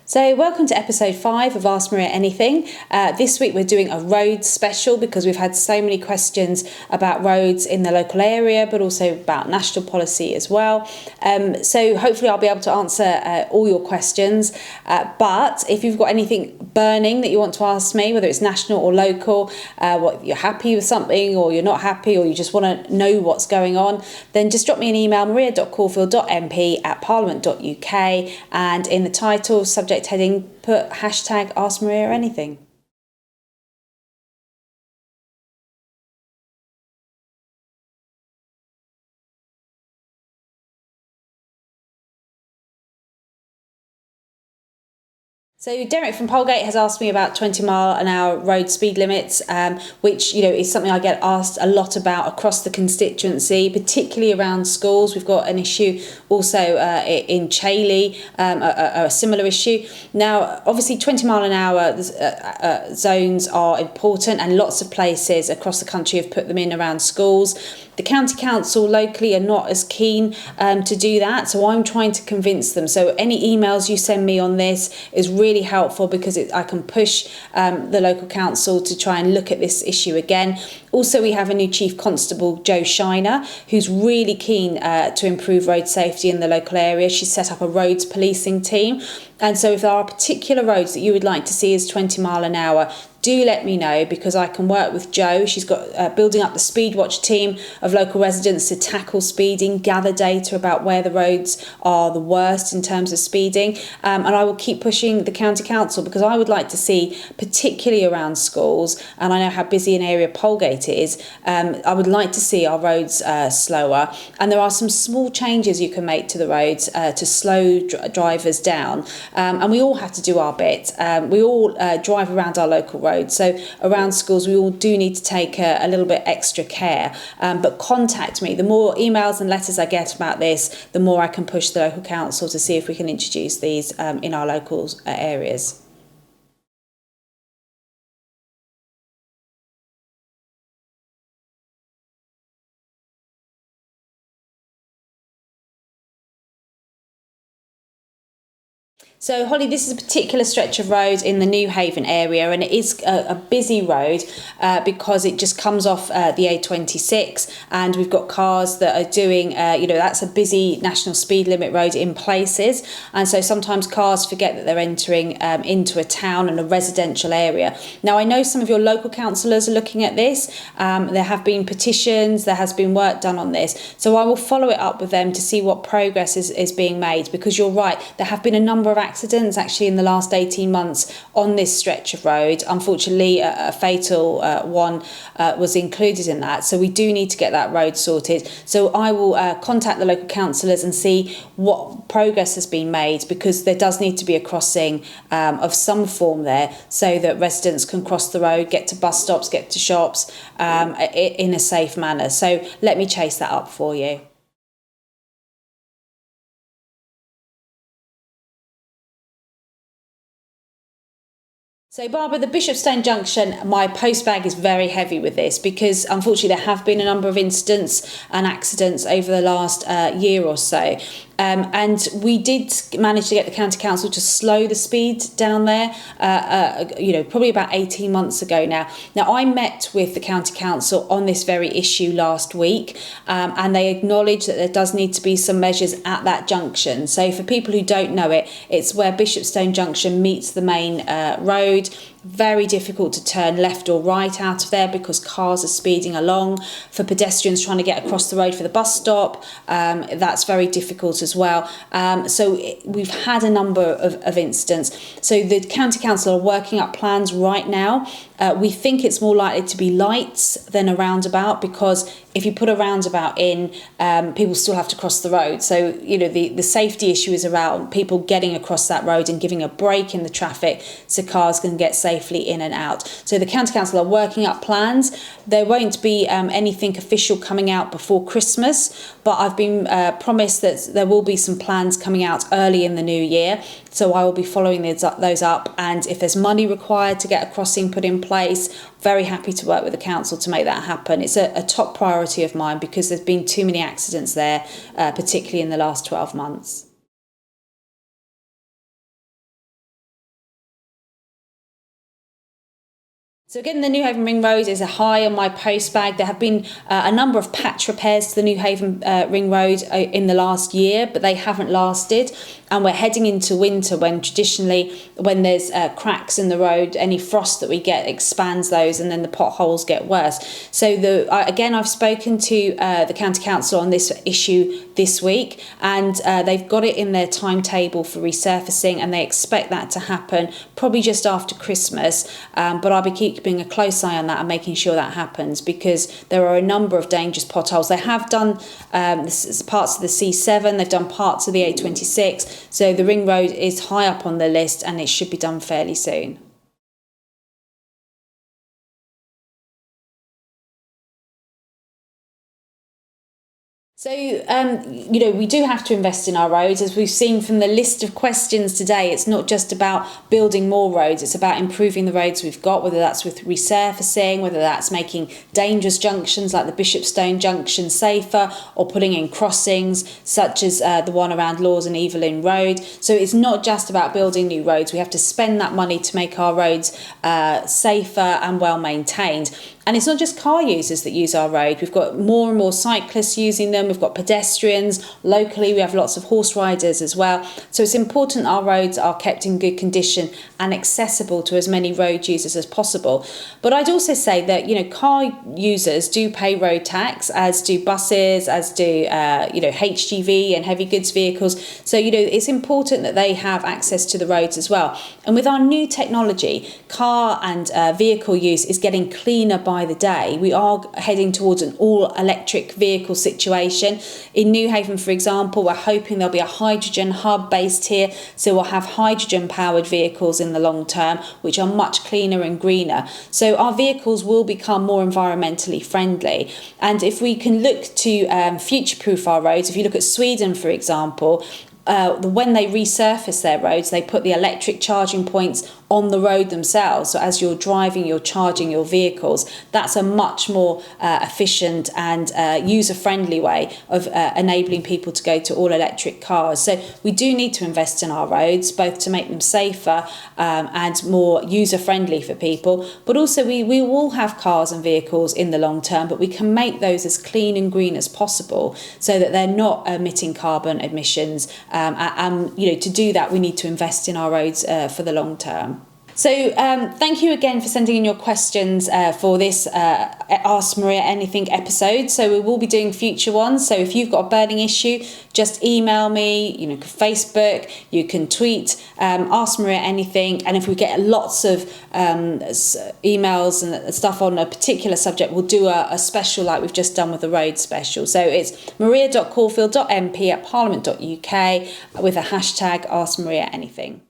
So welcome to episode 5 of Ask Maria Anything. This week we're doing a roads special because we've had so many questions about roads in the local area, but also about national policy as well. So hopefully I'll be able to answer all your questions. But if you've got anything burning that you want to ask me, whether it's national or local, what you're happy with something or you're not happy or you just want to know what's going on, then just drop me an email, maria.caulfield.mp at parliament.uk, and in the title, subject heading, put hashtag Ask Maria Anything. So Derek from Polegate has asked me about 20-mile-an-hour road speed limits, which is something I get asked a lot about across the constituency, particularly around schools. We've got an issue also in Chailey, a similar issue. Now, obviously, 20-mile-an-hour zones are important, and lots of places across the country have put them in around schools. The county council locally are not as keen to do that, so I'm trying to convince them. So any emails you send me on this is really helpful because I can push the local council to try and look at this issue again. Also, we have a new Chief Constable, Jo Shiner, who's really keen to improve road safety in the local area. She's set up a roads policing team. And so if there are particular roads that you would like to see as 20 mile an hour, do let me know because I can work with Jo. She's got building up the Speedwatch team of local residents to tackle speeding, gather data about where the roads are the worst in terms of speeding. And I will keep pushing the county council because I would like to see, particularly around schools, and I know how busy an area Polegate is, I would like to see our roads slower. And there are some small changes you can make to the roads to slow drivers down. And we all have to do our bit. We all drive around our local roads. So around schools, we all do need to take a little bit extra care. But contact me. The more emails and letters I get about this, the more I can push the local council to see if we can introduce these in our local areas. So, Holly, this is a particular stretch of road in the Newhaven area, and it is a busy road because it just comes off the A26, and we've got cars that are doing, that's a busy national speed limit road in places, and so sometimes cars forget that they're entering into a town and a residential area. Now, I know some of your local councillors are looking at this. There have been petitions, there has been work done on this, so I will follow it up with them to see what progress is being made, because you're right, there have been a number of accidents actually in the last 18 months on this stretch of road. Unfortunately, a fatal one was included in that, so we do need to get that road sorted. So I will contact the local councillors and see what progress has been made, because there does need to be a crossing of some form there so that residents can cross the road, get to bus stops, get to shops in a safe manner. So let me chase that up for you. So Barbara, the Bishopstone Junction, my postbag is very heavy with this because unfortunately there have been a number of incidents and accidents over the last year or so. And we did manage to get the county council to slow the speed down there, probably about 18 months ago now. Now, I met with the county council on this very issue last week, and they acknowledged that there does need to be some measures at that junction. So for people who don't know it, it's where Bishopstone Junction meets the main road. Very difficult to turn left or right out of there because cars are speeding along. For pedestrians trying to get across the road for the bus stop, that's very difficult as well. So we've had a number of incidents. So the county council are working up plans right now. We think it's more likely to be lights than a roundabout, because if you put a roundabout in, people still have to cross the road. So, the safety issue is around people getting across that road and giving a break in the traffic so cars can get safely in and out. So the county council are working up plans. There won't be anything official coming out before Christmas, but I've been promised that there will be some plans coming out early in the new year. So I will be following those up, and if there's money required to get a crossing put in place, very happy to work with the council to make that happen. It's a top priority of mine because there's been too many accidents there, particularly in the last 12 months. So again, the Newhaven Ring Road is a high on my post bag. There have been a number of patch repairs to the Newhaven Ring Road in the last year, but they haven't lasted. And we're heading into winter when traditionally, when there's cracks in the road, any frost that we get expands those, and then the potholes get worse. So again, I've spoken to the County Council on this issue this week, and they've got it in their timetable for resurfacing, and they expect that to happen probably just after Christmas. But I'll be keeping a close eye on that and making sure that happens, because there are a number of dangerous potholes. They have done parts of the C7, they've done parts of the A26, so the Ring Road is high up on the list and it should be done fairly soon. So, we do have to invest in our roads. As we've seen from the list of questions today, it's not just about building more roads, it's about improving the roads we've got, whether that's with resurfacing, whether that's making dangerous junctions like the Bishopstone Junction safer, or putting in crossings such as the one around Laws and Evelyn Road. So it's not just about building new roads, we have to spend that money to make our roads safer and well maintained. And it's not just car users that use our road. We've got more and more cyclists using them. We've got pedestrians. Locally, we have lots of horse riders as well. So it's important our roads are kept in good condition and accessible to as many road users as possible. But I'd also say that, car users do pay road tax, as do buses, as do, HGV and heavy goods vehicles. So, it's important that they have access to the roads as well. And with our new technology, car and vehicle use is getting cleaner by the day. We are heading towards an all-electric vehicle situation. In Newhaven, for example, we're hoping there'll be a hydrogen hub based here, so we'll have hydrogen-powered vehicles in the long term, which are much cleaner and greener. So our vehicles will become more environmentally friendly. And if we can look to future-proof our roads, if you look at Sweden, for example, when they resurface their roads, they put the electric charging points on the road themselves. So as you're driving, you're charging your vehicles. That's a much more efficient and user-friendly way of enabling people to go to all-electric cars. So we do need to invest in our roads, both to make them safer and more user-friendly for people, but also we will have cars and vehicles in the long term, but we can make those as clean and green as possible so that they're not emitting carbon emissions. To do that, we need to invest in our roads for the long term. So thank you again for sending in your questions for this Ask Maria Anything episode. So we will be doing future ones. So if you've got a burning issue, just email me, Facebook, you can tweet, Ask Maria Anything. And if we get lots of emails and stuff on a particular subject, we'll do a special like we've just done with the road special. So it's maria.caulfield.mp at parliament.uk with a hashtag Ask Maria Anything.